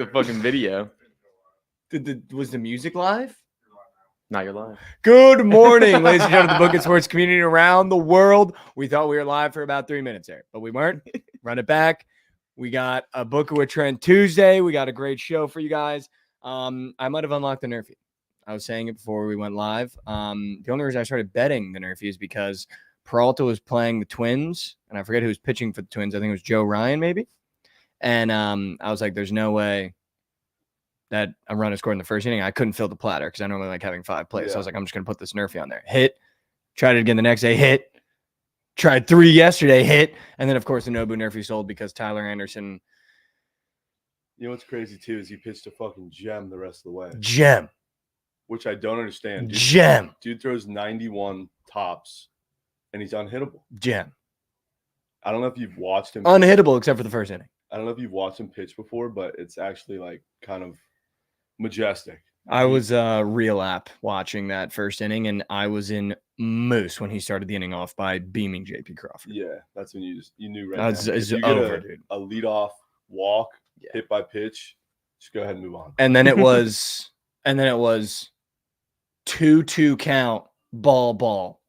the fucking video. Was the music live? Not your live. Good morning, ladies and gentlemen, the Bookit Sports community around the world. We thought we were live for about 3 minutes there, but we weren't. Run it back. We got a Bookit with Trent Tuesday. We got a great show for you guys. I might have unlocked the Nerfie. I was saying it before we went live. The only reason I started betting the Nerfie is because Peralta was playing the Twins, and I forget who was pitching for the Twins. I think it was Joe Ryan, maybe. And I was like, there's no way that a run is scored in the first inning. I couldn't fill the platter because I normally like having 5 plays. Yeah. So I was like, I'm just going to put this Nerfie on there. Hit. Tried it again the next day. Hit. Tried 3 yesterday. Hit. And then, of course, the Nobu Nerfie sold because Tyler Anderson. You know what's crazy, too, is he pitched a fucking gem the rest of the way. Gem. Which I don't understand. Gem. Dude throws 91 tops, and he's unhittable. Gem. I don't know if you've watched him. Unhittable except for the first inning. I don't know if you've watched him pitch before, but it's actually, like, kind of majestic. I was real app watching that first inning, and I was in moose when he started the inning off by beaming JP Crawford. Yeah, that's when you knew right now. It's over, dude. A leadoff walk, hit by pitch, just go ahead and move on. And then it was 2-2 count, ball.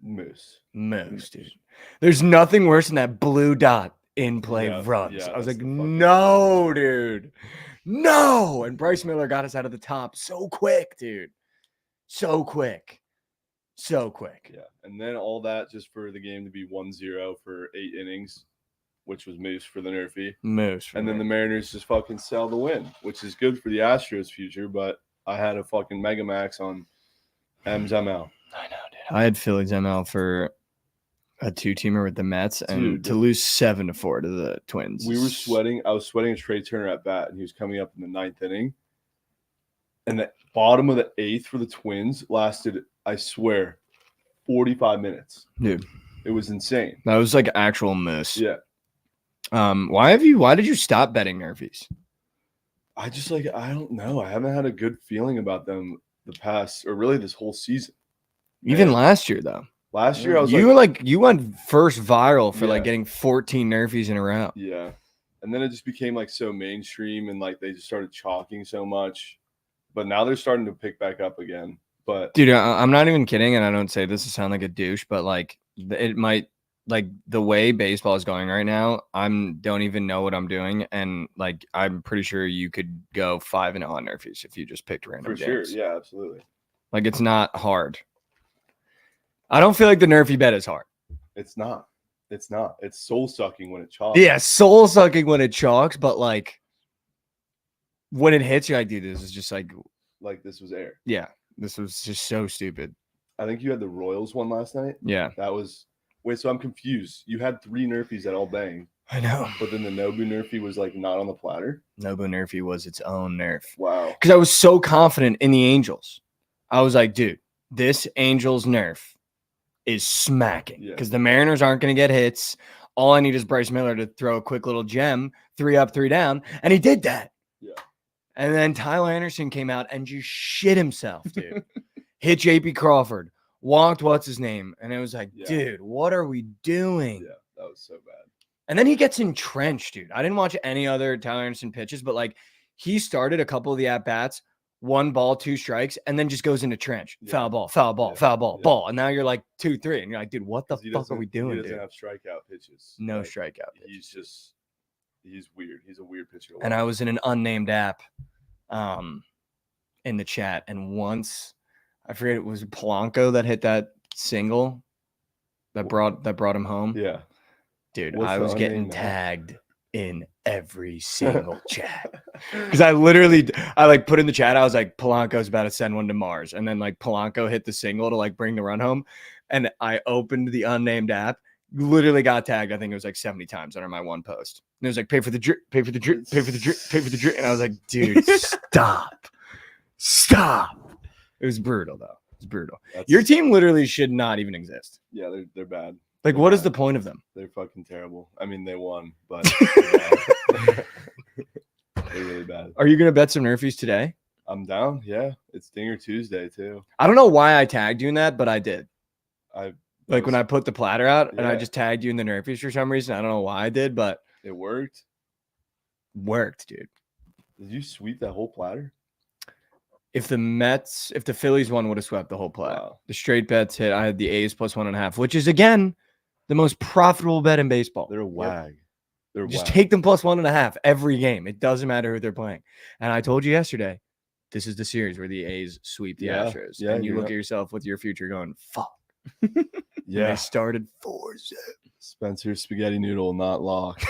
Moose, dude. There's nothing worse than that blue dot in play runs. Yeah, I was like, no, dude. No. And Bryce Miller got us out of the top so quick, dude. So quick. Yeah. And then all that just for the game to be 1-0 for 8 innings, which was moose for the Nerfie. And then the Mariners just fucking sell the win, which is good for the Astros' future. But I had a fucking Mega Max on M's ML. I know, dude. I had Philly's ML for a 2-teamer with the Mets, and to lose 7-4 to the Twins. We were sweating. I was sweating a Trey Turner at bat, and he was coming up in the 9th inning. And the bottom of the 8th for the Twins lasted, I swear, 45 minutes. Dude. It was insane. That was like actual moose. Yeah. Why did you stop betting Nerfies? I don't know. I haven't had a good feeling about them the past, or really this whole season. Even last year, though. Last year, I was you went first viral for like getting 14 Nerfies in a row. Yeah. And then it just became like so mainstream, and like they just started chalking so much. But now they're starting to pick back up again. But dude, I'm not even kidding, and I don't say this to sound like a douche, but like it might, like the way baseball is going right now, don't even know what I'm doing, and like I'm pretty sure you could go 5-0 on Nerfies if you just picked random games. For sure, yeah, absolutely. Like it's not hard. I don't feel like the Nerfie bet is hard. It's not. It's soul sucking when it chalks. Yeah, soul sucking when it chalks, but like when it hits, you're like, dude, this is just like this was air. Yeah, this was just so stupid. I think you had the Royals one last night. Yeah. That was wait, so I'm confused. You had 3 Nerfies that all banged. I know. But then the Nobu Nerfie was like not on the platter. Nobu Nerfie was its own nerf. Wow. Because I was so confident in the Angels. I was like, dude, this Angels nerf is smacking because the Mariners aren't going to get hits. All I need is Bryce Miller to throw a quick little gem, 3 up, 3 down, and he did that. Yeah. And then Tyler Anderson came out and just shit himself, dude. Hit JP Crawford, walked what's his name, and it was like, dude, what are we doing? Yeah, that was so bad. And then he gets entrenched, dude. I didn't watch any other Tyler Anderson pitches, but like he started a couple of the at bats. 1 ball, 2 strikes, and then just goes into trench. Yeah. Foul ball, ball. And now you're like 2-3, and you're like, dude, what the fuck are we doing, He doesn't have strikeout pitches. No strikeout pitches. He's weird. He's a weird pitcher. And I was in an unnamed app in the chat, and once, I forget, it was Polanco that hit that single that brought him home. Yeah. Dude, I was getting tagged in every single chat because I like put in the chat, I was like, Polanco's about to send one to Mars, and then like Polanco hit the single to like bring the run home, and I opened the unnamed app, literally got tagged, I think it was like 70 times under my one post, and it was like, pay for the drip, pay for the drip, pay for the drip, pay for the drip, and I was like, dude, stop. It was brutal though. It's brutal. Your team literally should not even exist. Yeah, they're bad. Like, what is the point of them? They're fucking terrible. I mean, they won, but they're really bad. Are you going to bet some Nerfies today? I'm down. Yeah. It's Dinger Tuesday, too. I don't know why I tagged you in that, but I did. When I put the platter out and I just tagged you in the Nerfies for some reason. I don't know why I did, but it worked. worked, dude. Did you sweep that whole platter? If the Phillies won, would have swept the whole platter. Wow. The straight bets hit. I had the A's plus 1.5, which is again the most profitable bet in baseball. They're a wag. They're Just wag. take them plus 1.5 every game. It doesn't matter who they're playing. And I told you yesterday, this is the series where the A's sweep the Astros. Yeah, and you look at yourself with your future going, fuck. Yeah. They started 4-0. Spencer spaghetti noodle not locked.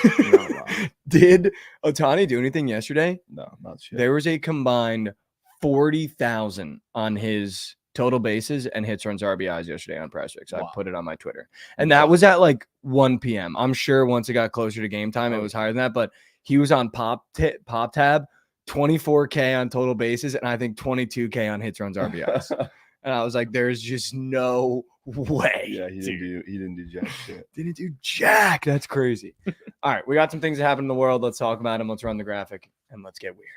Did Ohtani do anything yesterday? No, not shit. There was a combined 40,000 on his total bases and hits, runs, RBIs yesterday on PrizePicks. I put it on my Twitter. And that was at like 1 p.m. I'm sure once it got closer to game time, it was higher than that. But he was on Pop Tab, 24K on total bases, and I think 22K on hits, runs, RBIs. And I was like, there's just no way. Yeah, he didn't do jack shit. Didn't do jack. That's crazy. All right, we got some things that happen in the world. Let's talk about them. Let's run the graphic, and let's get weird.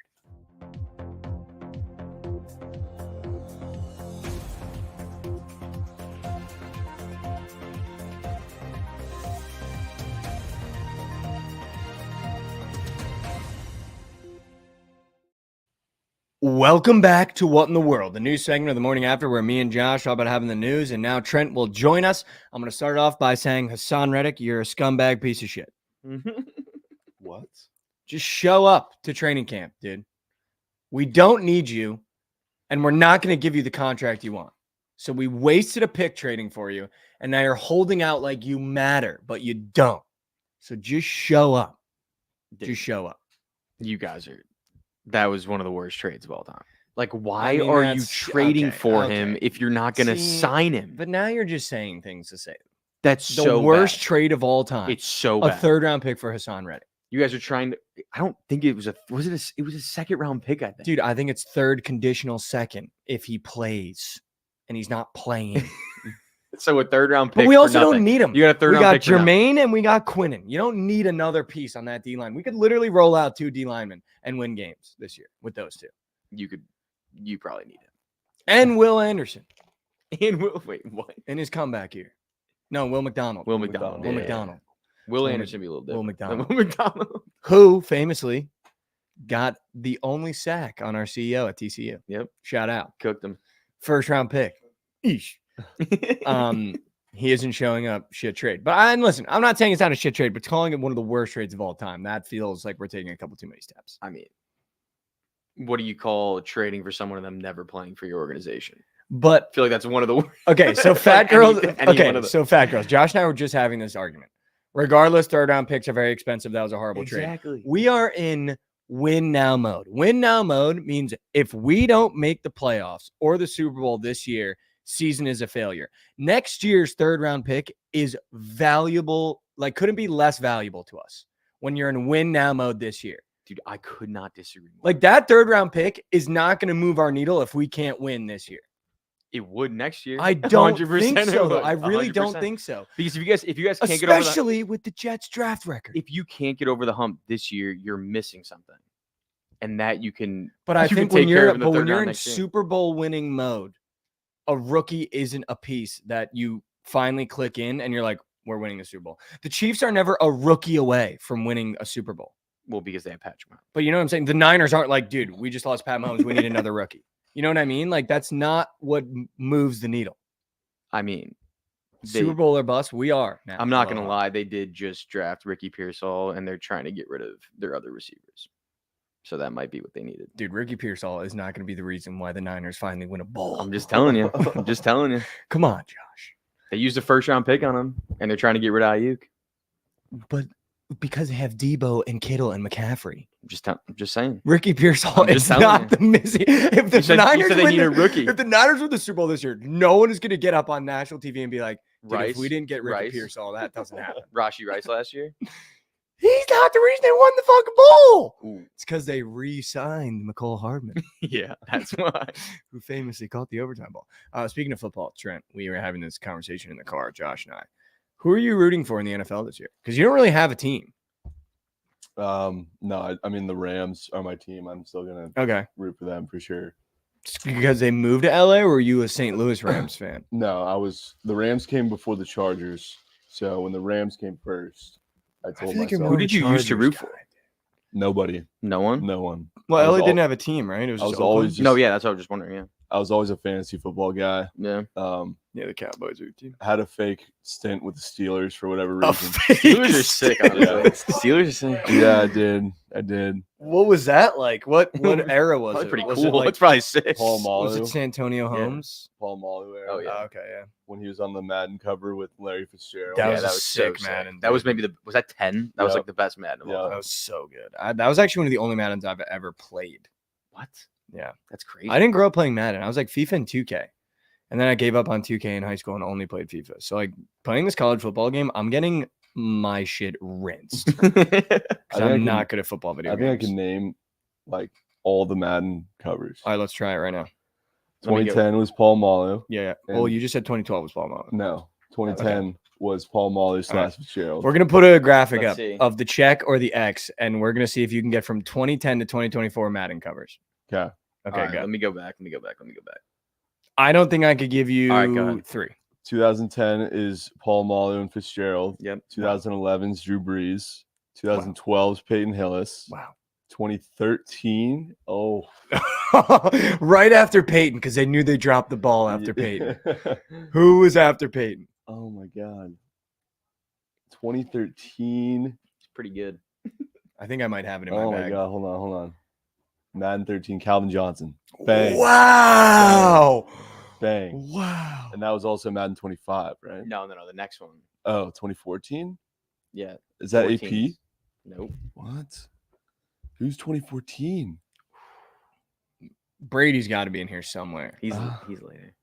Welcome back to What in the World, the news segment of the morning after where me and Josh talk about having the news, and now Trent will join us. I'm going to start off by saying, Hassan Reddick, you're a scumbag piece of shit. What? Just show up to training camp, dude. We don't need you, and we're not going to give you the contract you want. So we wasted a pick trading for you, and now you're holding out like you matter, but you don't. So just show up. Just show up. You guys are... That was one of the worst trades of all time. Like, why I mean, are you trading for him if you're not going to sign him? But now you're just saying things to say. That's the so worst bad. trade of all time. It's so a bad. 3rd-round pick for Hassan Reddick. You guys are trying to... I don't think it was a... Was it a... It was a 2nd-round pick, I think. Dude, I think it's 3rd conditional 2nd if he plays, and he's not playing. So a 3rd-round pick. But we also for don't need him. You got a 3rd-round pick. We got Jermaine and we got Quinnen. You don't need another piece on that D line. We could literally roll out 2 D linemen and win games this year with those 2. You probably need him. And Will Anderson. And wait, what? In his comeback year. No, Will McDonald. Will McDonald. Will McDonald. Will Anderson be a little different. Will McDonald. Will McDonald. Who famously got the only sack on our CEO at TCU. Yep. Shout out. Cooked him. 1st-round pick. Eesh. He isn't showing up. Shit trade. But listen, I'm not saying it's not a shit trade, but calling it one of the worst trades of all time, that feels like we're taking a couple too many steps. I mean, what do you call trading for someone of them never playing for your organization? But I feel like that's one of the worst. Okay, so fat girls. Okay, so fat girls. Josh and I were just having this argument. Regardless, 3rd-round picks are very expensive. That was a horrible trade. We are in win now mode. Win now mode means if we don't make the playoffs or the Super Bowl this year, season is a failure. Next year's 3rd-round pick is valuable, like couldn't be less valuable to us when you're in win now mode this year. Dude, I could not disagree more. Like that 3rd-round pick is not going to move our needle if we can't win this year. It would next year. I don't 100% think so, though. would. I really 100%. don't think so. Because if you guys can't especially with the Jets draft record. If you can't get over the hump this year, you're missing something. And that you can. But I think when you're in Super Super Bowl winning mode, a rookie isn't a piece that you finally click in and you're like, we're winning the Super Bowl. The Chiefs are never a rookie away from winning a Super Bowl. Well, because they have Patrick Mahomes. But you know what I'm saying? The Niners aren't like, dude, we just lost Pat Mahomes. We need another rookie. You know what I mean? Like, that's not what moves the needle. I mean, Super Bowl or bust, we are now. I'm not going to lie. They did just draft Ricky Pearsall, and they're trying to get rid of their other receivers. So that might be what they needed. Dude, Ricky Pearsall is not going to be the reason why the Niners finally win a bowl. I'm just telling you. I'm just telling you. Come on, Josh. They used a 1st-round pick on him, and they're trying to get rid of Ayuk. But because they have Debo and Kittle and McCaffrey. I'm just saying. Ricky Pearsall is not the missing. If the Niners they need a rookie. If the Niners win the Super Bowl this year, no one is going to get up on national TV and be like, Rice, if we didn't get Ricky Pearsall, that doesn't happen. Rashee Rice last year? He's not the reason they won the fucking bowl. Ooh. It's because they re-signed McCole Hardman. Yeah, that's why. Who famously caught the overtime ball. Speaking of football, Trent, we were having this conversation in the car, Josh and I. Who are you rooting for in the NFL this year? Because you don't really have a team. No, I mean the Rams are my team. I'm still gonna root for them for sure. Just because they moved to LA, or were you a St. Louis Rams fan? No, the Rams came before the Chargers. So when the Rams came first, I told myself. Who did you used to root for? Nobody. No one. No one. Well, Ellie didn't have a team, right? It was I just was always Oakland? No, yeah, that's what I was just wondering. Yeah. I was always a fantasy football guy. Yeah. Yeah, the Cowboys are your team. Had a fake stint with the Steelers for whatever A reason. fake Steelers are sick. Honestly. Yeah. Steelers are sick. Yeah, I did. What was that like? What era was Probably it? pretty Was cool. it like It's probably sick. Paul Malu. was it Santonio Yeah. Holmes? Paul Malu era. Oh, yeah. Oh, okay, yeah. When he was on the Madden cover with Larry Fitzgerald. That Yeah, was a sick so Madden, That was dude. maybe was that 10? That was Yep. like the best Madden of all Yeah. That time. was so good. That was actually one of the only Maddens I've ever played. What? Yeah. That's crazy. I didn't grow up playing Madden. I was like FIFA and 2K. And then I gave up on 2K in high school and only played FIFA. So like playing this college football game, I'm getting my shit rinsed. Because I'm not good at football video I think I games. can name like all the Madden covers. All right, let's try it right now. 2010 was Paul Malu. Yeah. Well, And- you just said 2012 was Paul Malu. No, 2010 was Paul Malu / Fitzgerald. We're gonna put a graphic Let's up see. of the check or the X, and we're gonna see if you can get from 2010 to 2024 Madden covers. Okay. Okay, All right, good. let me go back. I don't think I could give you All right, go ahead. 3. 2010 is Paul Malu and Fitzgerald. Yep. 2011 is Drew Brees. 2012 is Peyton Hillis. Wow. 2013. Oh, Right after Peyton, because they knew they dropped the ball after Peyton. Who was after Peyton? Oh my God. 2013. It's pretty good. I think I might have it in my Oh my bag. God. Hold on. Madden 13. Calvin Johnson. Bang. Wow. Bang. Wow. And that was also Madden 25, right? No. The next one. Oh, 2014. Yeah. Is that 14. AP? Nope. What? Who's 2014? Brady's got to be in here somewhere. He's later.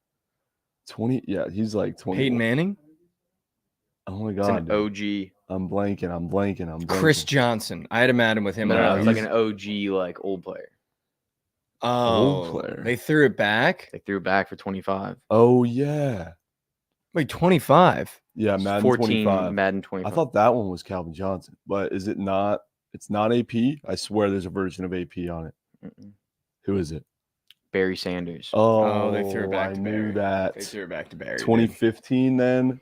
20. Yeah, he's like 20. Peyton Manning, Oh my It's God. an dude. OG. I'm blanking. Chris Johnson. I had a Madden with him. No, when I it's was- like an OG, like old player. oh, player. They threw it back. They threw it back for 25. Oh yeah. Wait, 25. Yeah, Madden 14, 25. Madden 25. I thought that one was Calvin Johnson, but is it not? It's not AP. I swear there's a version of AP on it. Mm-mm. Who is it? Barry Sanders. Oh, they threw it back I to knew Barry. that. They threw it back to Barry. dude. 2015 then.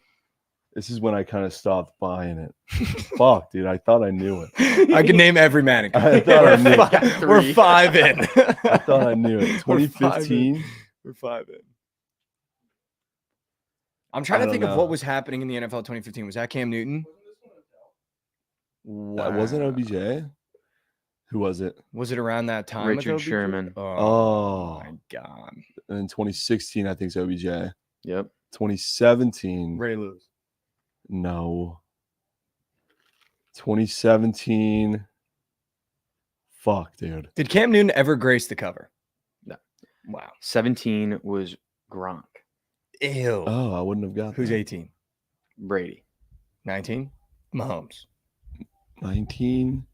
This is when I kind of stopped buying it. Fuck, dude. I thought I knew it. I can name every Madden. I thought I knew. We're Three. 5 in. I thought I knew it. We're 5 in. 2015. We're 5 in. I'm trying I to don't think of know. what was happening in the NFL 2015. Was that Cam Newton? That wasn't Wow. OBJ. Who was it? Was it around that time? with Richard OBJ? Sherman. Oh, Oh, my God. and in 2016, I think it's OBJ. Yep. 2017. Ray Lewis. No. 2017. Fuck, dude. Did Cam Newton ever grace the cover? No. Wow. 17 was Gronk. Ew. Oh, I wouldn't have got Who's that. 18? Brady. 19? Mahomes. 19.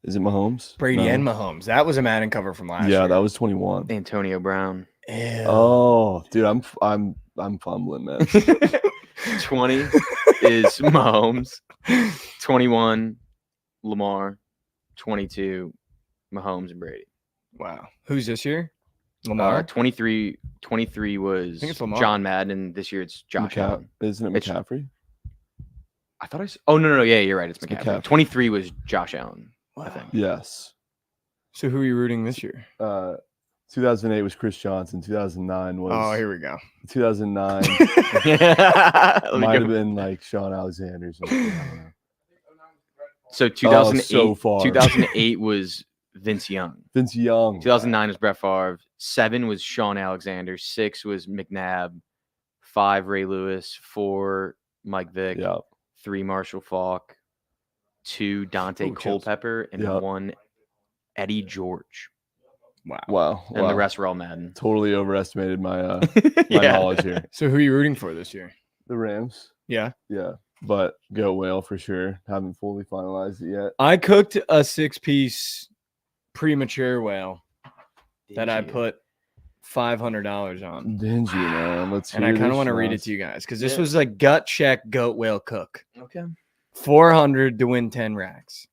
Is it Mahomes? Brady No. and Mahomes. That was a Madden cover from last year. Yeah, that was 21. Antonio Brown. Ew. Oh, dude, I'm fumbling, man. 20 is Mahomes. 21, Lamar. 22, Mahomes and Brady. Wow. Who's this year? Lamar? 23 was think it's Lamar. John Madden. This year it's Josh Allen. Isn't it It's- McCaffrey? I thought I. Oh no, yeah, you're right. It's McCaffrey. McCaffrey. 23 was Josh Allen. I Wow. think. Yes. So who are you rooting this year? 2008 was Chris Johnson. 2009 was. Oh, here we go. 2009 Let me might go- have been like Sean Alexander. Or something. I don't know. So 2008. so far. 2008 was Vince Young. Vince Young. 2009 was Brett Favre. 7 was Sean Alexander. 6 was McNabb. 5 Ray Lewis. 4 Mike Vick. Yeah. 3 Marshall Faulk. 2 Dante Ooh, chills. Culpepper, and Yeah. 1 Eddie George. Wow. Wow. And wow. the rest were all Madden. Totally overestimated my my Yeah. knowledge here. So who are you rooting for this year? The Rams. Yeah. Yeah. But go whale for sure. Haven't fully finalized it yet. I cooked a 6-piece premature whale that I Did you? put $500 on. Dingy, man. Let's And I hear kind of this want to read it shots. to you guys because this Yeah. was like gut check goat whale cook. Okay. 400 to win 10 racks.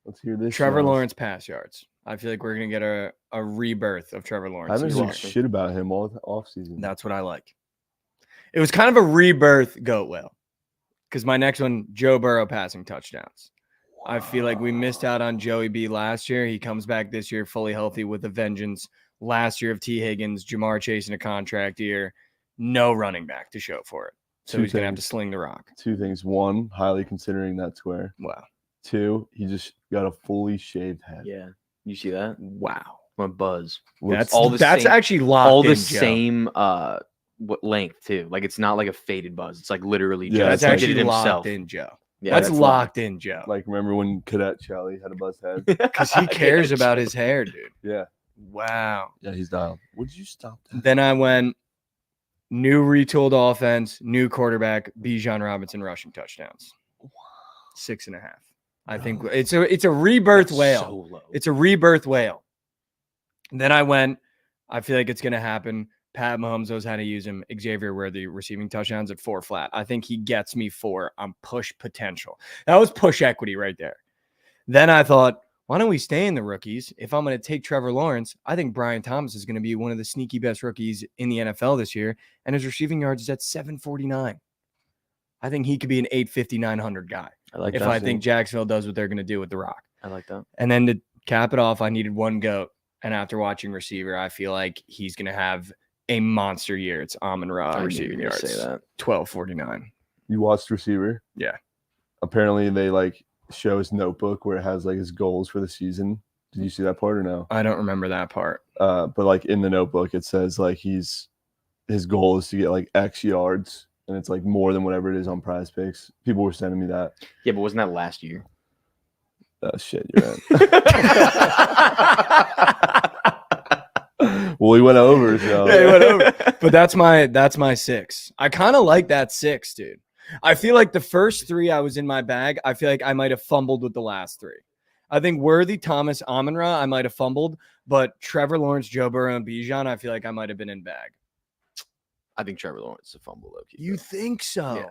Let's hear this. Trevor shots. Lawrence pass yards. I feel like we're going to get a rebirth of Trevor I Lawrence. haven't this heard year. shit about him all off season. That's what I like. It was kind of a rebirth goat whale because my next one, Joe Burrow passing touchdowns. I feel like we missed out on Joey B last year. He comes back this year fully healthy with a vengeance. Last year of T. Higgins, Jamar chasing a contract year, no running back to show for it. So he's going to have to sling the rock. 2 things. 1, highly considering that square. Wow. 2, he just got a fully shaved head. Yeah. You see that? Wow. What buzz. That's actually locked all the in, same length too. Like it's not like a faded buzz. It's like literally just that's he actually did it locked himself. in, Joe. Yeah, that's locked in, Joe. Like remember when Cadet Charlie had a buzzed head? Because he cares about his hair, dude. Yeah. Wow. Yeah, he's dialed. Would you stop that? Then I went new retooled offense, new quarterback, Bijan Robinson rushing touchdowns. 6.5. I think it's a rebirth whale. So low. It's a rebirth whale. Then I went, I feel like it's going to happen. Pat Mahomes knows how to use him. Xavier Worthy receiving touchdowns at 4 flat. I think he gets me 4 on push potential. That was push equity right there. Then I thought, why don't we stay in the rookies? If I'm going to take Trevor Lawrence, I think Brian Thomas is going to be one of the sneaky best rookies in the NFL this year. And his receiving yards is at 749. I think he could be an 850, 900 guy. I like if that. I think Jacksonville does what they're going to do with the Rock. I like that. And then to cap it off, I needed one GOAT. And after watching receiver, I feel like he's going to have a monster year. It's Amon-Ra receiving yards. Say that. 1249. You watched receiver? Yeah. Apparently they like show his notebook where it has like his goals for the season. Did you see that part or no? I don't remember that part. But like in the notebook, it says like his goal is to get like X yards, and it's like more than whatever it is on Prize Picks. People were sending me that. Yeah, but wasn't that last year? Oh shit, you're right. Well, he went over, so Yeah, he went over. But that's my 6. I kind of like that 6, dude. I feel like the first 3 I was in my bag. I feel like I might have fumbled with the last 3. I think Worthy, Thomas, Amon-Ra, I might have fumbled, but Trevor Lawrence, Joe Burrow, and Bijan, I feel like I might have been in bag. I think Trevor Lawrence is a fumble low key. You think so? Yeah.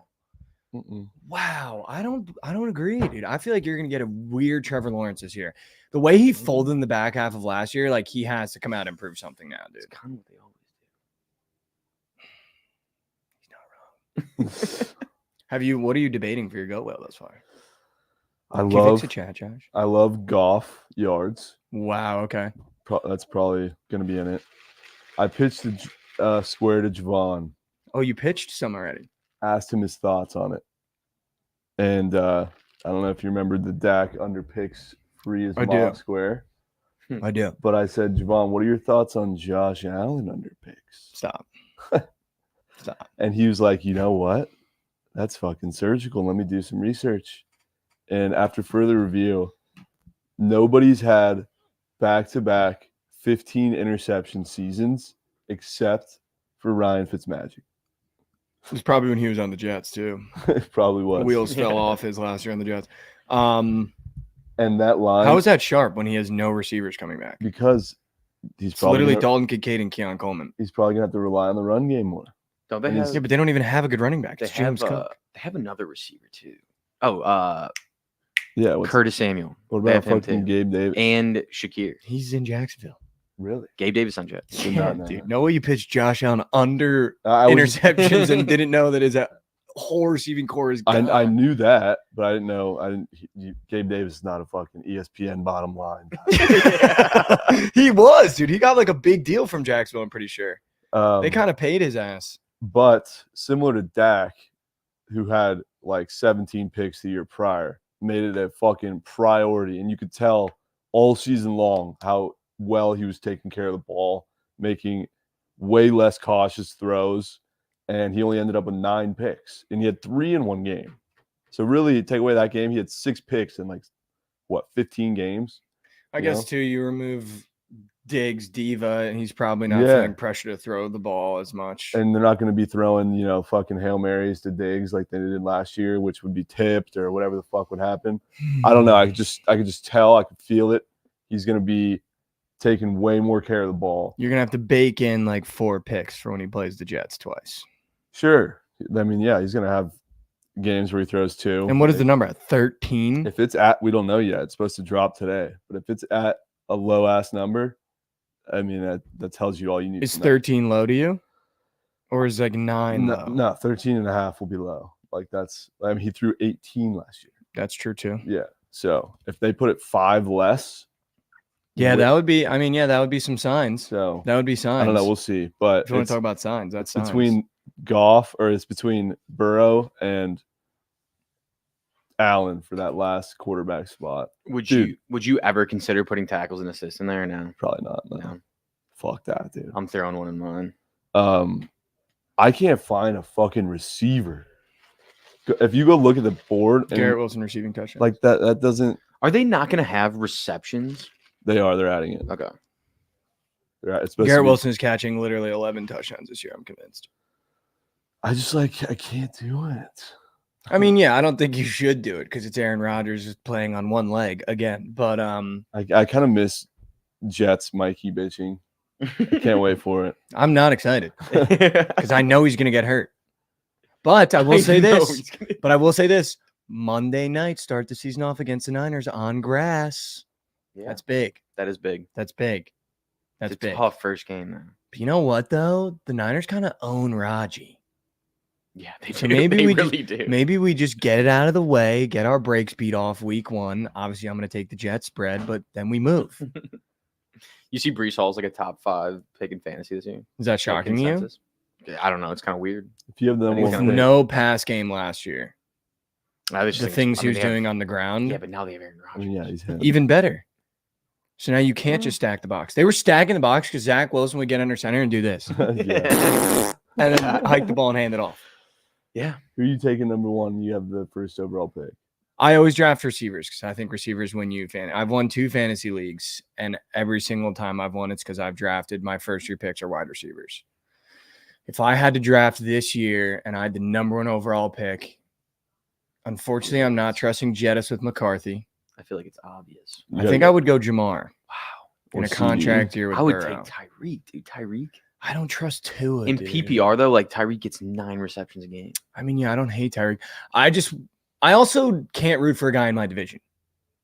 Wow, I don't agree, dude. I feel like you're gonna get a weird Trevor Lawrence this year. The way he folded in the back half of last year, like he has to come out and prove something now, dude. It's kind of what they always do. He's not wrong. What are you debating for your GOAT whale thus far? I Can you love fix the chat, Josh? I love Goff yards. Wow. Okay. That's probably gonna be in it. I pitched the square to Jovan. Oh, you pitched some already. Asked him his thoughts on it, and I don't know if you remember the Dak under picks free as mob square. I do. But I said, Jovan, what are your thoughts on Josh Allen under picks? Stop. Stop. And he was like, you know what? That's fucking surgical. Let me do some research. And after further review, nobody's had back-to-back 15 interception seasons except for Ryan Fitzmagic. It was probably when he was on the Jets too. It probably was. The wheels fell off his last year on the Jets. And that line. How is that sharp when he has no receivers coming back? Because he's It's probably literally Dalton Kincaid and Keon Coleman. He's probably gonna have to rely on the run game more. Don't they And have? Yeah, but they don't even have a good running back. They It's James have. Cook. They have another receiver too. Oh, Yeah. Curtis Samuel. What They about have him fucking too. Gabe Davis? And Shakir. He's in Jacksonville. Really? Gabe Davis on Jets. Did not know Dude, that. no way you pitched Josh Allen under I was- interceptions and didn't know that his whole receiving core is gone. I knew that, but I didn't know. Gabe Davis is not a fucking ESPN bottom line guy. He was, dude. He got like a big deal from Jacksonville, I'm pretty sure. They kind of paid his ass. But similar to Dak, who had like 17 picks the year prior, made it a fucking priority. And you could tell all season long how well he was taking care of the ball, making way less cautious throws. And he only ended up with 9 picks. And he had 3 in one game. So really, take away that game, he had 6 picks in like, 15 games? I You guess, know? too, you remove Diggs, Diva, and he's probably not Yeah. feeling pressure to throw the ball as much. And they're not going to be throwing, fucking Hail Marys to Diggs like they did last year, which would be tipped or whatever the fuck would happen. I don't know. I could just tell. I could feel it. He's going to be taking way more care of the ball. You're going to have to bake in like 4 picks for when he plays the Jets twice. Sure. I mean, yeah, he's going to have games where he throws 2. And what is the number at 13? If it's at, we don't know yet. It's supposed to drop today. But if it's at a low ass number, I mean, that tells you all you need. Is to know. 13 low to you? Or is like 9 low? No, 13 and a half will be low. Like he threw 18 last year. That's true too. Yeah. So if they put it 5 less, that would be. I mean, that would be some signs. So that would be signs. I don't know. We'll see. But if you want to talk about signs, that's signs. Between Goff, or it's between Burrow and Allen for that last quarterback spot. Would you ever consider putting tackles and assists in there or no? Probably not. No. Fuck that, dude. I'm throwing one in mine. I can't find a fucking receiver. If you go look at the board, Garrett Wilson receiving touchdown. Like that doesn't. Are they not going to have receptions? They are. They're adding it. Okay. Garrett Wilson is catching literally 11 touchdowns this year. I'm convinced. I can't do it. I mean, I don't think you should do it because it's Aaron Rodgers just playing on one leg again. But I kind of miss Jets Mikey bitching. I can't wait for it. I'm not excited because I know he's going to get hurt. But I will say this. But I will say this: Monday night, start the season off against the Niners on grass. Yeah. That's big. That is big. That's big. That's big. Tough first game, man. But you know what though? The Niners kind of own Raji. Yeah, they do. So maybe they we really do. Maybe we just get it out of the way, get our breaks beat off week 1. Obviously, I'm going to take the Jets spread, but then we move. You see Breece Hall's like a top 5 pick in fantasy this year. Is that shocking you? I don't know. It's kind of weird. If you have them no pass game last year. The things he was doing on the ground. Yeah, but now they have Aaron Rodgers. Yeah, he's even better. So now you can't just stack the box. They were stacking the box because Zach Wilson would get under center and do this. And then hike the ball and hand it off. Yeah. Who are you taking number 1? You have the first overall pick. I always draft receivers because I think receivers win you. I've won 2 fantasy leagues, and every single time I've won, it's because I've drafted my first 3 picks are wide receivers. If I had to draft this year and I had the number 1 overall pick, unfortunately, I'm not trusting Jettis with McCarthy. I feel like it's obvious. I think I would go Jamar. Wow. In a contract year with I would Burrow. take Tyreek, dude. Tyreek. I don't trust Tua. In PPR, though, like Tyreek gets 9 receptions a game. I mean, I don't hate Tyreek. I also can't root for a guy in my division.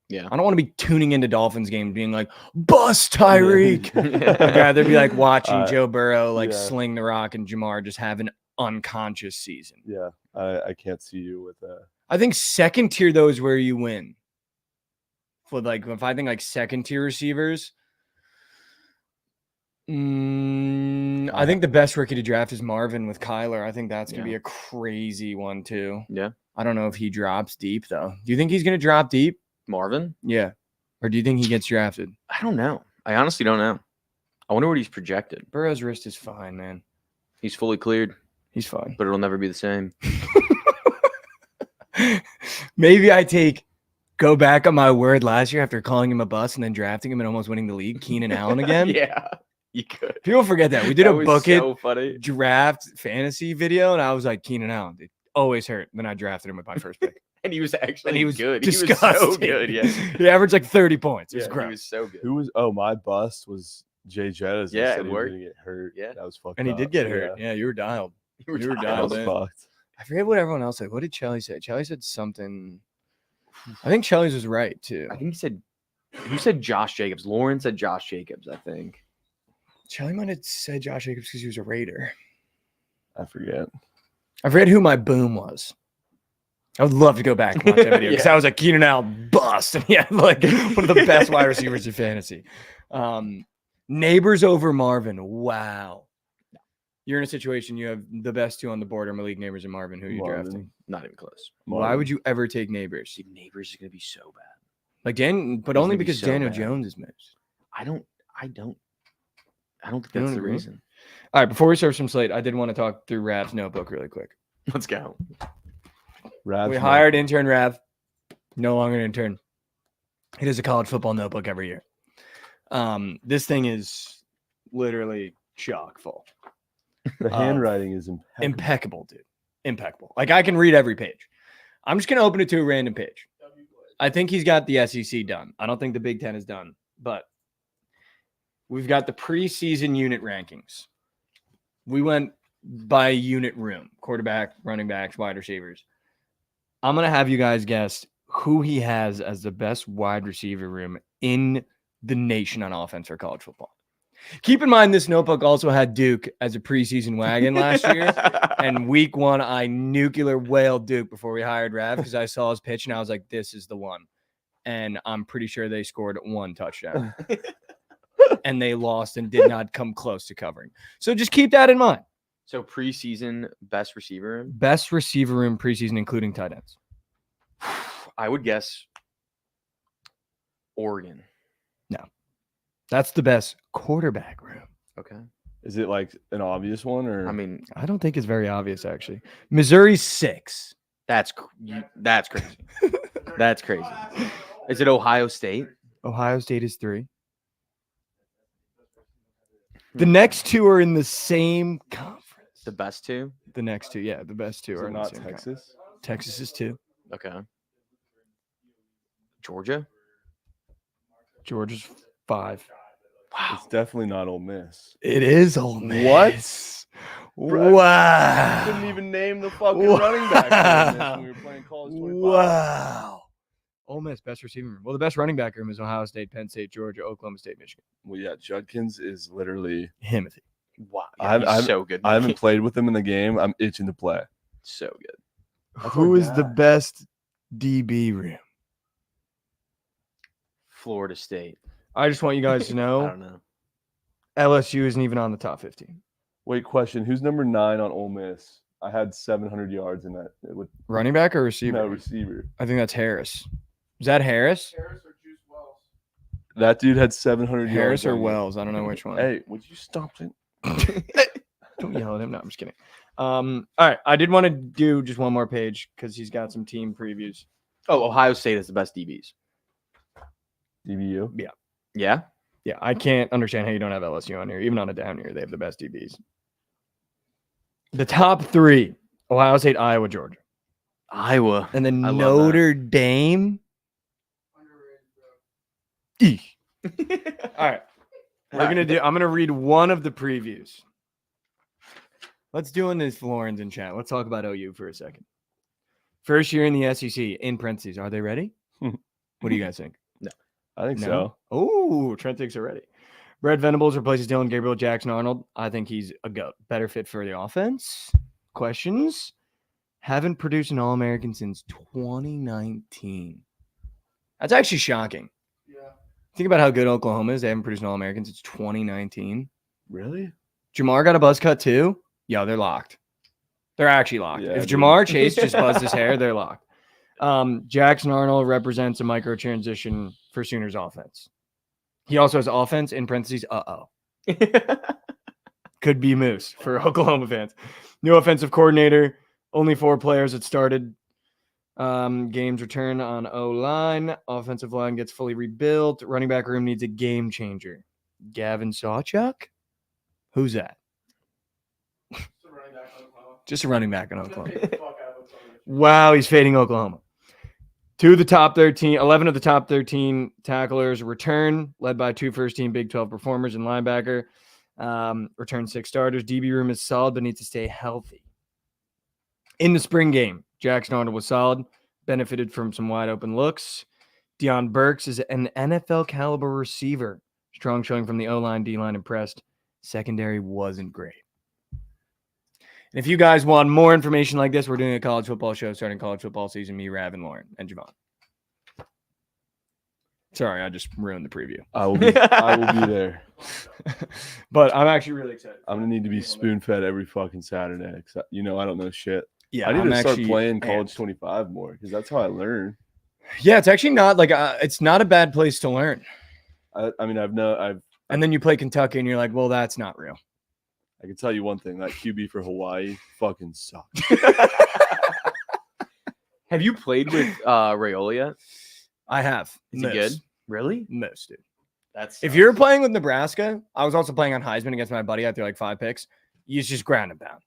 Yeah. I don't want to be tuning into Dolphins games being like, bust Tyreek. I'd rather be like watching Joe Burrow sling the rock and Jamar just have an unconscious season. Yeah. I can't see you with that. I think second tier, though, is where you win. For if I think second tier receivers, I think the best rookie to draft is Marvin with Kyler. I think that's going to be a crazy one, too. Yeah. I don't know if he drops deep, though. Do you think he's going to drop deep? Marvin? Yeah. Or do you think he gets drafted? I don't know. I honestly don't know. I wonder what he's projected. Burrow's wrist is fine, man. He's fully cleared. He's fine. But it'll never be the same. Maybe I go back on my word last year after calling him a bust and then drafting him and almost winning the league, Keenan Allen again. Yeah, you could. People forget that. We did a Bookit so draft fantasy video, and I was like, Keenan Allen, dude, always hurt. Then I drafted him with my first pick. And he was actually good. Disgusting. He was so good, yeah. He averaged 30 points. It was gross. He was so good. My bust was Jay Jettis. Yeah, it worked. He get hurt. Yeah. That was fucked And he up. did get hurt. Yeah, you were dialed. You were dialed in. Fucked. I forget what everyone else said. What did Chelly say? Chelly said something. I think Chelly's was right, too. I think he said Josh Jacobs. Lauren said Josh Jacobs, I think. Chelly might have said Josh Jacobs because he was a Raider. I forget who my boom was. I would love to go back and watch that video because I was like, Keenan Allen bust. And he had one of the best wide receivers in fantasy. Neighbors over Marvin. Wow. You're in a situation you have the best 2 on the board are Malik Neighbors and Marvin. Who are you drafting? Not even close. Why would you ever take Neighbors? Dude, Neighbors is going to be so bad. But only because Daniel Jones is missed. I don't think that's the reason. All right, before we serve some Slate, I did want to talk through Rav's notebook really quick. Let's go. We hired intern Rav. No longer an intern. He does a college football notebook every year. This thing is literally chock full. The handwriting is impeccable, dude. Impeccable. I can read every page. I'm just going to open it to a random page. I think he's got the SEC done. I don't think the Big Ten is done, but we've got the preseason unit rankings. We went by unit room, quarterback, running backs, wide receivers. I'm going to have you guys guess who he has as the best wide receiver room in the nation on offense for college football. Keep in mind, this notebook also had Duke as a preseason wagon last year. And week 1, I nuclear whaled Duke before we hired Rav because I saw his pitch and I was like, this is the one. and I'm pretty sure they scored 1 touchdown. And they lost and did not come close to covering. So just keep that in mind. So preseason best receiver room? Best receiver room preseason, including tight ends. I would guess Oregon. No. That's the best quarterback room. Okay. Is it like an obvious one, or I mean, I don't think it's very obvious, actually. Missouri's 6. that's crazy. That's crazy. Is it Ohio State? Ohio State is 3. The next 2 are in the same conference. The best 2? The next 2, yeah, the best 2 is are it in not the same conference. Texas? Texas is 2. Okay. Georgia? Georgia's 5. Wow. It's definitely not Ole Miss. It is Ole Miss. What? Wow. Couldn't even name the fucking running back for Ole Miss when we were playing college 25. Wow. Ole Miss, best receiving room. Well, the best running back room is Ohio State, Penn State, Georgia, Oklahoma State, Michigan. Well, yeah, Judkins is literally Himothy. Wow. I'm so good. I haven't played with him in the game. I'm itching to play. So good. Who is the best DB room? Florida State. I just want you guys to I know don't know. LSU isn't even on the top 15. Wait, question: who's number 9 on Ole Miss? I had 700 yards in that with Running back or receiver? no receiver. I think that's Harris. Is that Harris? That dude had 700 yards. Harris or on him. Wells? I don't know which one. Hey, would you stop it? Don't yell at him. No, I'm just kidding. All right. I did want to do just one more page because he's got some team previews. Oh, Ohio State is the best DBs. DBU. Yeah? Yeah, I can't understand how you don't have LSU on here. Even on a down year, they have the best DBs. The top 3, Ohio State, Iowa, Georgia. Iowa. And then I love Notre Dame. Eek. All right. I'm gonna read one of the previews. Let's do this, Lawrence in chat. Let's talk about OU for a second. First year in the SEC, in parentheses. Are they ready? What do you guys think? I think so. Oh, Trent thinks they're ready. Brett Venables replaces Dylan Gabriel, Jackson Arnold. I think he's a goat. Better fit for the offense. Questions? Haven't produced an All-American since 2019. That's actually shocking. Yeah. Think about how good Oklahoma is. They haven't produced an All-American since 2019. Really? Jamar got a buzz cut too? Yeah, they're locked. They're actually locked. Yeah, if dude. Jamar Chase just buzzed his hair, they're locked. Jackson Arnold represents a micro transition for Sooners offense. He also has offense in parentheses. Could be Moose for Oklahoma fans. New offensive coordinator. Only 4 players that started. Games return on O-line. Offensive line gets fully rebuilt. Running back room needs a game changer. Gavin Sawchuk? Who's that? Just a running back in Oklahoma. Wow, he's fading Oklahoma. 11 of the top 13 tacklers return, led by 2 first-team Big 12 performers and linebacker. Return 6 starters. DB room is solid, but needs to stay healthy. In the spring game, Jackson Arnold was solid, benefited from some wide-open looks. Deion Burks is an NFL-caliber receiver. Strong showing from the O-line, D-line impressed. Secondary wasn't great. And if you guys want more information like this, we're doing a college football show starting college football season. Me, Rav, and Lauren, and Javon. Sorry, I just ruined the preview. I will be there. But I'm actually really excited. I'm gonna need to be spoon-fed every fucking Saturday. I don't know shit. Yeah, I need to start actually playing College amped. 25 more because that's how I learn. Yeah, it's actually not like it's not a bad place to learn. And then you play Kentucky, and you're like, well, that's not real. I can tell you one thing: that QB for Hawaii fucking sucks. Have you played with Raiola yet? I have. Is he good? Really? Most, dude. That's If you're playing with Nebraska, I was also playing on Heisman against my buddy. I threw like 5 picks. You just ground and pound.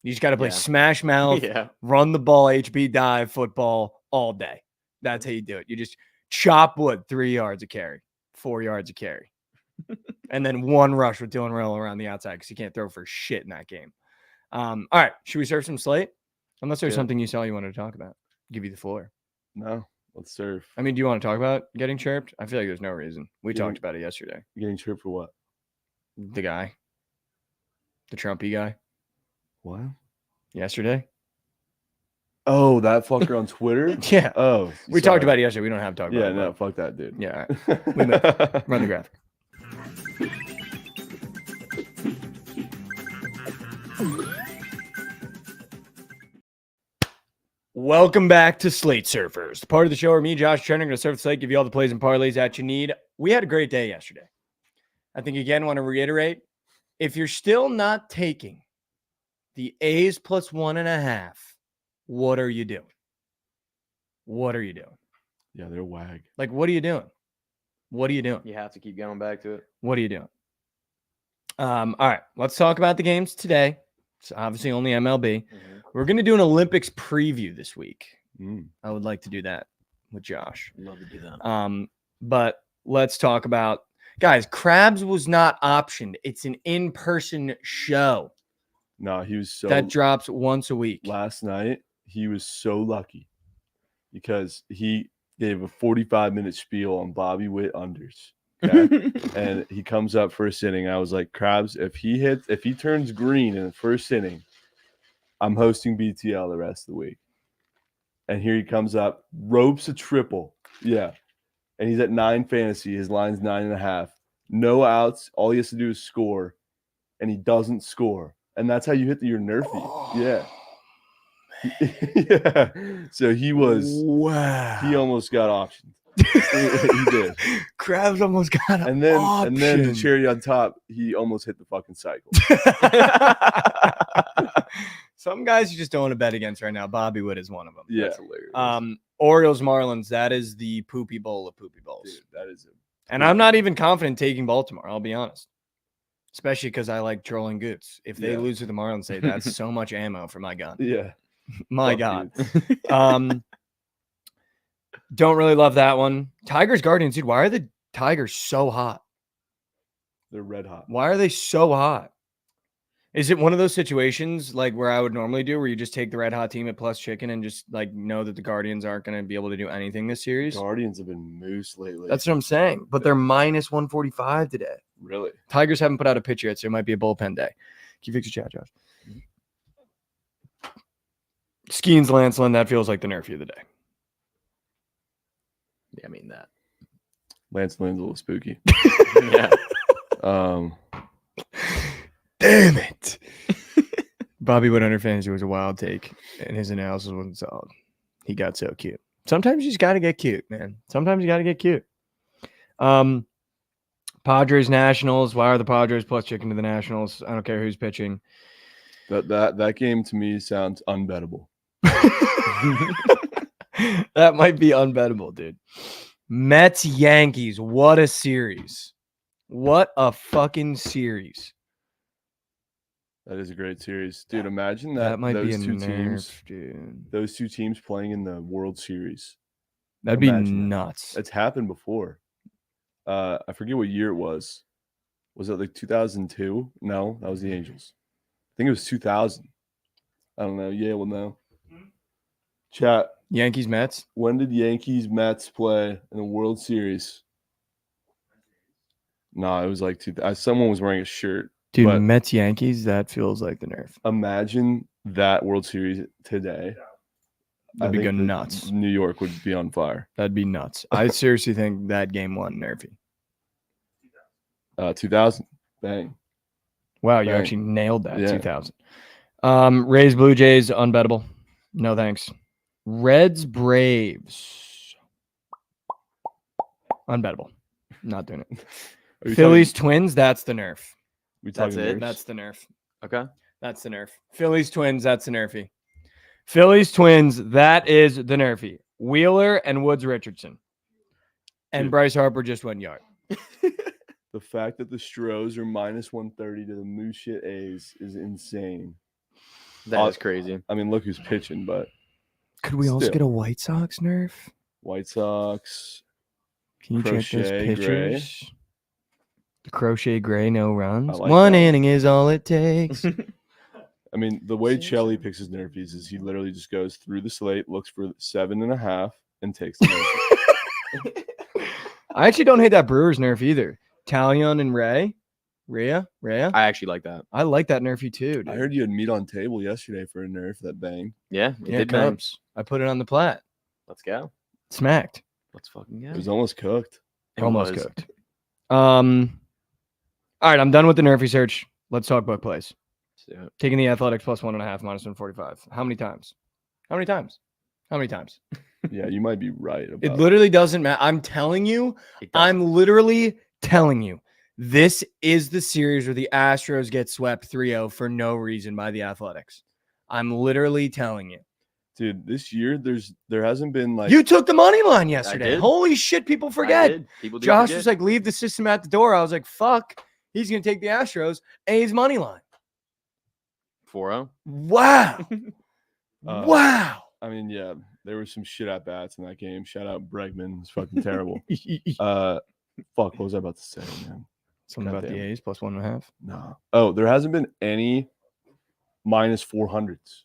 You just got to play smash mouth, run the ball, HB dive, football all day. That's how you do it. You just chop wood, 3 yards a carry, 4 yards a carry. And then 1 rush with Dylan Raiola around the outside because he can't throw for shit in that game. All right. Should we serve some Slate? Unless there's something you saw you wanted to talk about. Give you the floor. No, let's serve. I mean, do you want to talk about getting chirped? I feel like there's no reason. We talked about it yesterday. Getting chirped for what? The guy. The Trumpy guy. What? Yesterday. Oh, that fucker on Twitter? Yeah. Oh, We talked about it yesterday. We don't have to talk about Yeah, it. no, fuck that dude. Yeah. All right. We move. Run the graphic. Welcome back to Slate Surfers, the part of the show where me, Josh Trent, are going to surf the slate, give you all the plays and parlays that you need. We had a great day yesterday. I think, again, want to reiterate, if you're still not taking the A's plus 1.5, what are you doing? What are you doing? Yeah, they're wag. Like, what are you doing? What are you doing? You have to keep going back to it. What are you doing? All right, let's talk about the games today. It's obviously only MLB. Mm-hmm. We're going to do an Olympics preview this week. Mm. I would like to do that with Josh. Love to do that. But let's talk about, guys, Krabs was not optioned. It's an in-person show. No, he was so. That drops once a week. Last night, he was so lucky because he gave a 45-minute spiel on Bobby Witt unders. Okay? And he comes up first inning. I was like, Krabs, if he turns green in the first inning, I'm hosting BTL the rest of the week. And here he comes up, ropes a triple. Yeah. And he's at 9 fantasy. His line's 9.5. No outs. All he has to do is score. And he doesn't score. And that's how you hit your nerfy. Oh, yeah. Yeah. So he was. Wow. He almost got optioned. He did. Krabs almost got And then the cherry on top, he almost hit the fucking cycle. Some guys you just don't want to bet against right now. Bobby Witt is one of them. Yeah. That's hilarious. Orioles Marlins, that is the poopy bowl of poopy bowls. Dude, that is it. And I'm not even confident taking Baltimore, I'll be honest. Especially because I like trolling Goots. If they lose to the Marlins, say that's so much ammo for my gun. Yeah. My God. Don't really love that one. Tigers Guardians, dude. Why are the Tigers so hot? They're red hot. Why are they so hot? Is it one of those situations like where I would normally do, where you just take the red hot team at plus chicken and just like know that the Guardians aren't going to be able to do anything this series? Guardians have been moose lately. That's what I'm saying. But they're minus 145 today. Really. Tigers haven't put out a pitch yet, so it might be a bullpen day. Can you fix your chat, Josh? Skeens Lancelin, that feels like the nerfy of the day. Yeah, I mean that. Lance Lynn's a little spooky. Yeah. Damn it. Bobby Witt under fantasy was a wild take, and his analysis wasn't solid. He got so cute. Sometimes you just got to get cute, man. Sometimes you got to get cute. Padres Nationals. Why are the Padres plus chicken to the Nationals? I don't care who's pitching. That game to me sounds unbettable. That might be unbettable, dude. Mets Yankees. What a series. What a fucking series. That is a great series. Dude, imagine that might those be a two nerf, teams, dude. those two teams playing in the World Series. That'd be Imagine that. nuts. It's happened before. I forget what year it was. Was it like 2002? No, that was the Angels. I think it was 2000. I don't know. Yeah, well, no. Chat. Yankees Mets. When did Yankees Mets play in the World Series? No, it was like someone was wearing a shirt. Dude, but Mets Yankees, that feels like the nerf. imagine that World Series today. That'd be going nuts. New York would be on fire. That'd be nuts. I seriously think that game won nerfy. 2000. Bang. Wow, you Bang. actually nailed that. Yeah. 2000. Rays Blue Jays, unbettable. No thanks. Reds Braves. Unbettable. Not doing it. Phillies Twins, that's the nerf. That's it? That's the nerf. Okay. That's the nerf. Phillies Twins, that's the nerfy. Phillies Twins, that is the nerfy. Wheeler and Woods Richardson. And Dude. Bryce Harper just went yard. The fact that the Stros are minus 130 to the Moose Shit A's is insane. That is crazy. I mean, look who's pitching, but Could we also Still. get a White Sox nerf? White Sox. Can you check those Crochet pictures? Gray. The Crochet Gray, no runs. I like One that. inning is all it takes. I mean, the way Chelly picks his nerfies is he literally just goes through the slate, looks for 7.5, and takes the nerfy. I actually don't hate that Brewers nerf either. Talion and Ray. Rhea? I actually like that. I like that nerfy too, dude. I heard you had meat on table yesterday for a nerf that banged. Yeah, it Yeah, did bang. Cubs. I put it on the plat. Let's go. Smacked. Let's fucking go. It was almost cooked. Almost cooked. All right, I'm done with the nerfy search. Let's talk book plays. So, Taking the Athletics plus 1.5 minus 145. How many times? How many times? How many times? Yeah, you might be right. About It literally doesn't matter. I'm telling you. I'm literally telling you. This is the series where the Astros get swept 3-0 for no reason by the Athletics. I'm literally telling you. Dude, this year there hasn't been like You took the money line yesterday. did. Holy shit, people forget. People do Josh forget. was like, leave the system at the door. I was like, fuck. He's going to take the Astros. A's money line. 4-0. Wow. Wow. I mean, yeah, there were some shit at bats in that game. Shout out Bregman. It's fucking terrible. What was I about to say, man? Something about the A's plus 1.5. No. Oh, there hasn't been any minus 400s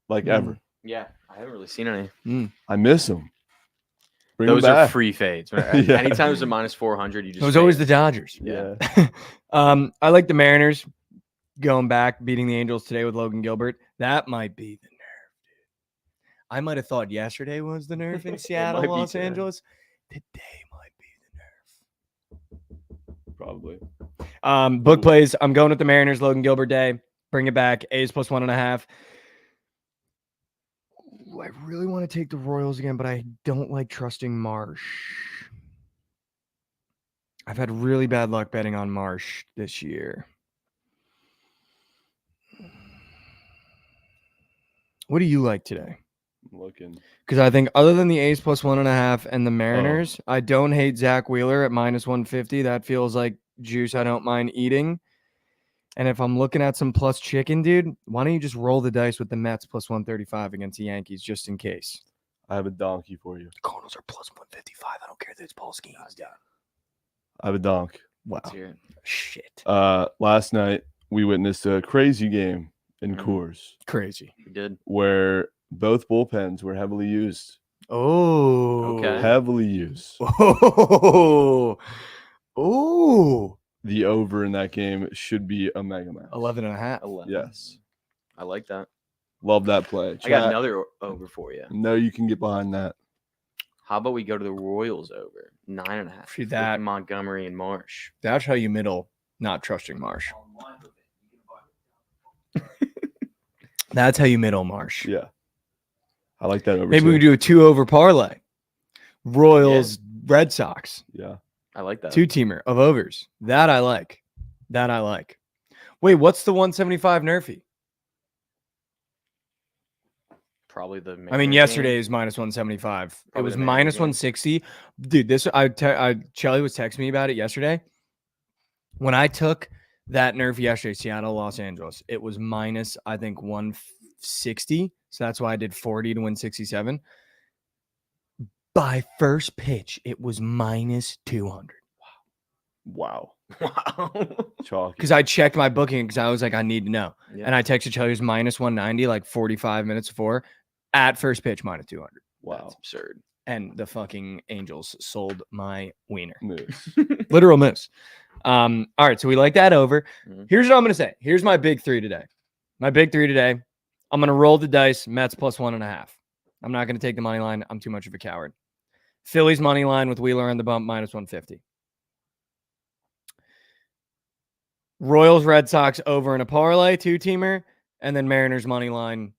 like ever. Yeah, I haven't really seen any. I miss them. Those are free fades. Yeah. Anytime there's a minus 400, you just. It was always the Dodgers. Yeah. I like the Mariners going back, beating the Angels today with Logan Gilbert. That might be the nerf, dude. I might have thought yesterday was the nerf in Seattle, Los Angeles. Today might be the nerf. Probably. Book plays. I'm going with the Mariners, Logan Gilbert day. Bring it back. A's plus 1.5. I really want to take the Royals again, but I don't like trusting Marsh. I've had really bad luck betting on Marsh this year. What do you like today? I'm looking. Because I think other than the A's plus 1.5 and the Mariners, I don't hate Zach Wheeler at minus 150. That feels like juice I don't mind eating. And if I'm looking at some plus chicken, dude, why don't you just roll the dice with the Mets plus 135 against the Yankees just in case? I have a donkey for you. The Cardinals are plus 155. I don't care that it's Paul Skeens. I have a donk. Wow. Shit. Last night we witnessed a crazy game in Coors. Crazy. We did. Where both bullpens were heavily used. Oh. Okay. Heavily used. Oh. Oh. The over in that game should be a mega match. 11.5. 11. Yes. I like that. Love that play. I got another over for you. No, you can get behind that. How about we go to the Royals over 9.5? See that. Montgomery and Marsh. That's how you middle not trusting Marsh. That's how you middle Marsh. Yeah. I like that over. Maybe we do a 2-over parlay. Royals, Red Sox. Yeah. I like that. 2-teamer of overs. That I like. Wait, what's the 175 nerfy? Probably the. I mean, yesterday is minus 175. It was minus 160. Dude, Shelly was texting me about it yesterday. When I took that nerf yesterday, Seattle, Los Angeles, it was minus, I think, 160. So that's why I did 40 to win 67. By first pitch, it was minus 200. Wow. Chalky. Because I checked my booking because I was like, I need to know. Yeah. And I texted Shelly, it was minus 190, like 45 minutes before. At first pitch, minus 200. Wow. That's absurd. And the fucking Angels sold my wiener. Moose. Literal moose. All right, so we like that over. Mhm. Here's what I'm going to say. Here's my big three today. I'm going to roll the dice, Mets plus 1.5. I'm not going to take the money line. I'm too much of a coward. Phillies money line with Wheeler on the bump, minus 150. Royals, Red Sox over in a parlay, 2-teamer, and then Mariners money line.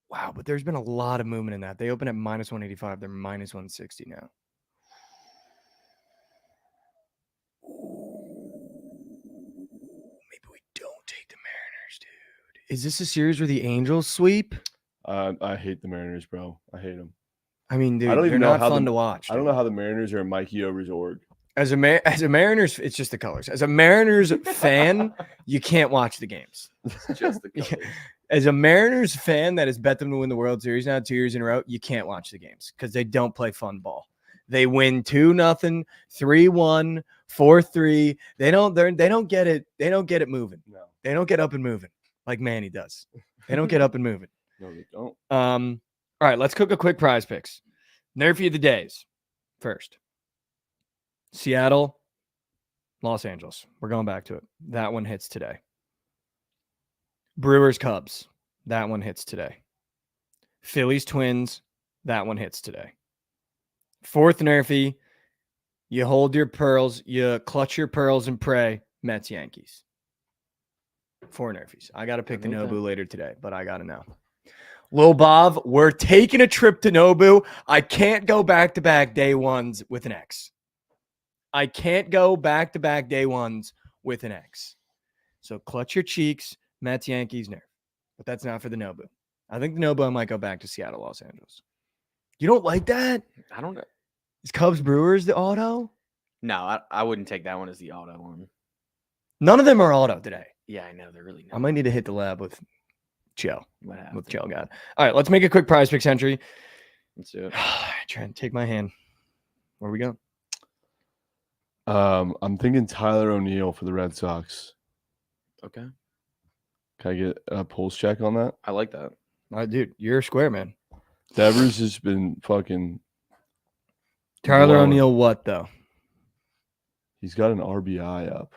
Wow, but there's been a lot of movement in that. They open at minus 185. They're minus 160 now. Maybe we don't take the Mariners, dude. Is this a series where the Angels sweep? I hate the Mariners, bro. I hate them. I mean, dude, I don't they're even know not how fun to watch. I don't know how the Mariners are in Mikey Over's org. As a Mariners, it's just the colors. As a Mariners fan, you can't watch the games. It's just the colors. As a Mariners fan that has bet them to win the World Series now 2 years in a row, you can't watch the games because they don't play fun ball. They win 2-0, 3-1, 4-3. They don't get it. They don't get it moving. No. They don't get up and moving like Manny does. They don't get up and moving. No, they don't. All right, let's cook a quick prize picks. Nerfy of the days first. Seattle, Los Angeles. We're going back to it. That one hits today. Brewers, Cubs. That one hits today. Phillies, Twins. That one hits today. Fourth Nerfy. You hold your pearls. You clutch your pearls and pray. Mets, Yankees. 4 Nerfies. I got to pick the Nobu later today, but I got to know. Lil Bob, we're taking a trip to Nobu. I can't go back-to-back day ones with an X. I can't go back-to-back day ones with an X. So clutch your cheeks. Mets, Yankees, Nerf. But that's not for the Nobu. I think the Nobu I might go back to Seattle, Los Angeles. You don't like that? I don't know. Is Cubs Brewers the auto? No, I wouldn't take that one as the auto one. None of them are auto today. Yeah, I know. They're really not. I might need to hit the lab with Joe. With Joe God. All right, let's make a quick prize picks entry. Let's do it. Try and take my hand. Where we go? I'm thinking Tyler O'Neill for the Red Sox. Okay. Can I get a pulse check on that? I like that. Dude, you're a square man. Devers has been fucking. Tyler blowing. O'Neill, what though? He's got an RBI up.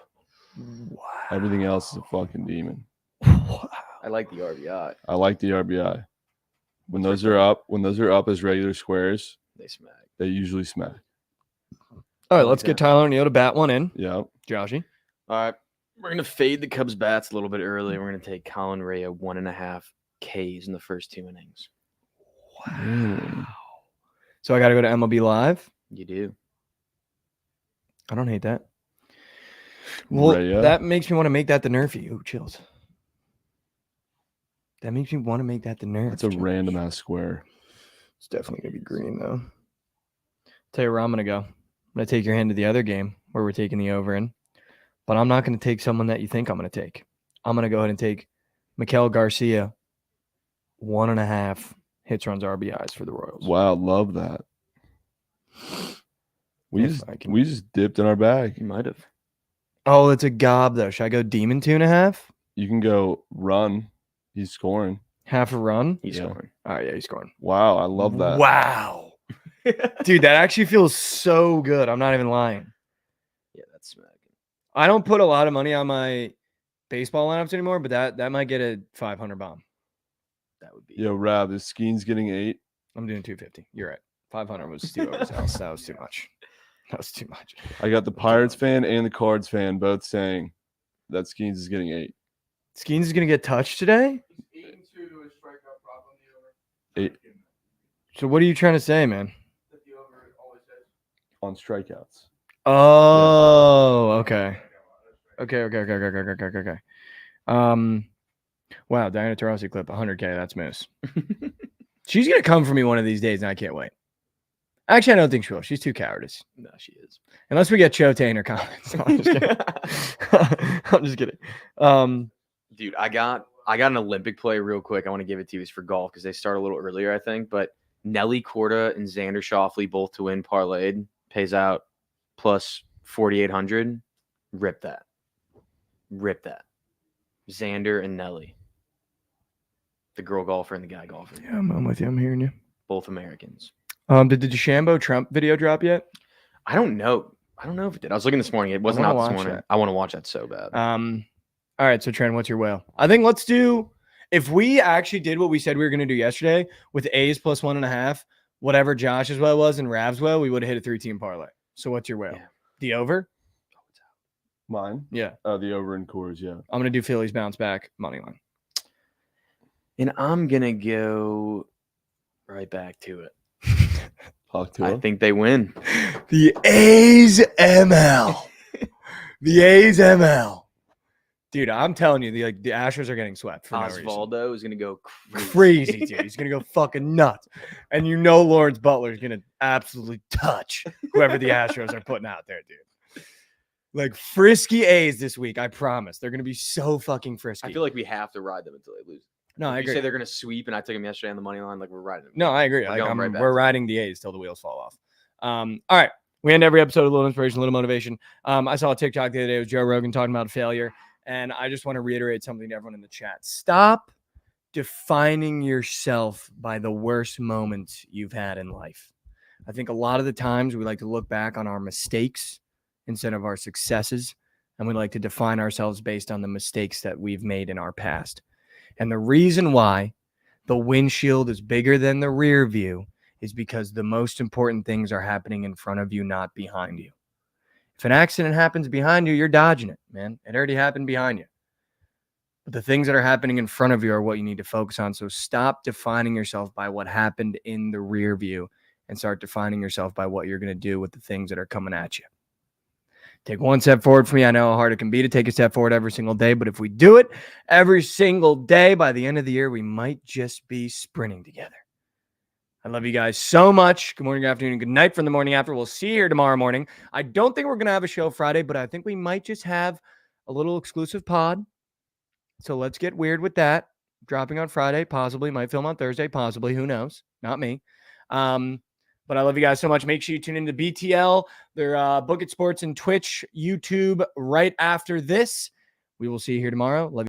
Wow. Everything else is a fucking demon. Wow. I like the RBI. I like the RBI. When those are up as regular squares, They smack. they usually smack. All right, let's get Tyler O'Neill to bat one in. Yeah. Joshy. All right. We're going to fade the Cubs bats a little bit early. We're going to take Colin Rea 1.5 Ks in the first 2 innings. Wow. So I got to go to MLB Live. You do. I don't hate that. Well, Rhea. that makes me want to make that the Nerfy. Ooh, chills. That makes me want to make that the Nerf. It's a random ass square. It's definitely going to be green, though. Tell you where I'm going to go. I'm going to take your hand to the other game where we're taking the over in. But I'm not going to take someone that you think I'm going to take. I'm going to go ahead and take Miguel Garcia, 1.5 hits, runs, RBIs for the Royals. Wow, love that. We just dipped in our bag. You might have. Oh, it's a gob, though. Should I go Demon 2.5? You can go run. He's scoring. Half a run? He's scoring. All right, yeah, he's scoring. Wow, I love that. Wow. Dude, that actually feels so good. I'm not even lying. Yeah, that's smacking. I don't put a lot of money on my baseball lineups anymore, but that might get a 500 bomb. That would be. Yo, Rab, this Skeen's getting 8. I'm doing 250. You're right. 500 was Steve Over's house. That was too much. That was too much. I got the Pirates fan and the Cards fan both saying that Skeens is getting 8. Skeens is going to get touched today? 8 So what are you trying to say, man? on strikeouts. Oh, okay. Okay. Wow, Diana Taurasi clip, 100K. That's Moose. She's going to come for me one of these days, and I can't wait. Actually, I don't think she will. She's too cowardice. No, she is. Unless we get Chote in her comments. No, I'm just kidding. I'm just kidding. Dude, I got an Olympic play real quick. I want to give it to you. It's for golf because they start a little earlier, I think. But Nelly Korda and Xander Schauffele both to win parlayed pays out plus 4,800. Rip that. Xander and Nelly. The girl golfer and the guy golfer. Yeah, I'm with you. I'm hearing you. Both Americans. Did the DeChambeau Trump video drop yet? I don't know. I don't know if it did. I was looking this morning. It wasn't out this morning. I want to watch that so bad. All right, so Trent, what's your whale? I think let's do, if we actually did what we said we were going to do yesterday with A's plus 1.5, whatever Josh's whale was and Rav's whale, we would have hit a 3-team parlay. So what's your whale? Yeah. The over? Mine? Yeah. The over in Coors, yeah. I'm going to do Phillies bounce back money line. And I'm going to go right back to it. I think they win. The A's ML. The A's ML. Dude, I'm telling you, the Astros are getting swept. Osvaldo is going to go crazy, dude. He's going to go fucking nuts. And you know Lawrence Butler is going to absolutely touch whoever the Astros are putting out there, dude. Like frisky A's this week, I promise. They're going to be so fucking frisky. I feel like we have to ride them until they lose. No, I agree. You say they're going to sweep, and I took them yesterday on the money line. Like, we're riding them. No, I agree. We're riding the A's till the wheels fall off. All right. We end every episode with a little inspiration, a little motivation. I saw a TikTok the other day with Joe Rogan talking about failure, and I just want to reiterate something to everyone in the chat. Stop defining yourself by the worst moments you've had in life. I think a lot of the times we like to look back on our mistakes instead of our successes. And we like to define ourselves based on the mistakes that we've made in our past. And the reason why the windshield is bigger than the rear view is because the most important things are happening in front of you, not behind you. If an accident happens behind you, you're dodging it, man. It already happened behind you. But the things that are happening in front of you are what you need to focus on. So stop defining yourself by what happened in the rear view and start defining yourself by what you're going to do with the things that are coming at you. Take one step forward for me. I know how hard it can be to take a step forward every single day, but if we do it every single day, by the end of the year, we might just be sprinting together. I love you guys so much. Good morning, good afternoon, good night from the morning after. We'll see you here tomorrow morning. I don't think we're going to have a show Friday, but I think we might just have a little exclusive pod. So let's get weird with that. Dropping on Friday, possibly. Might film on Thursday, possibly. Who knows? Not me. But I love you guys so much. Make sure you tune into BTL, their Bookit Sports and Twitch, YouTube right after this. We will see you here tomorrow. Love you.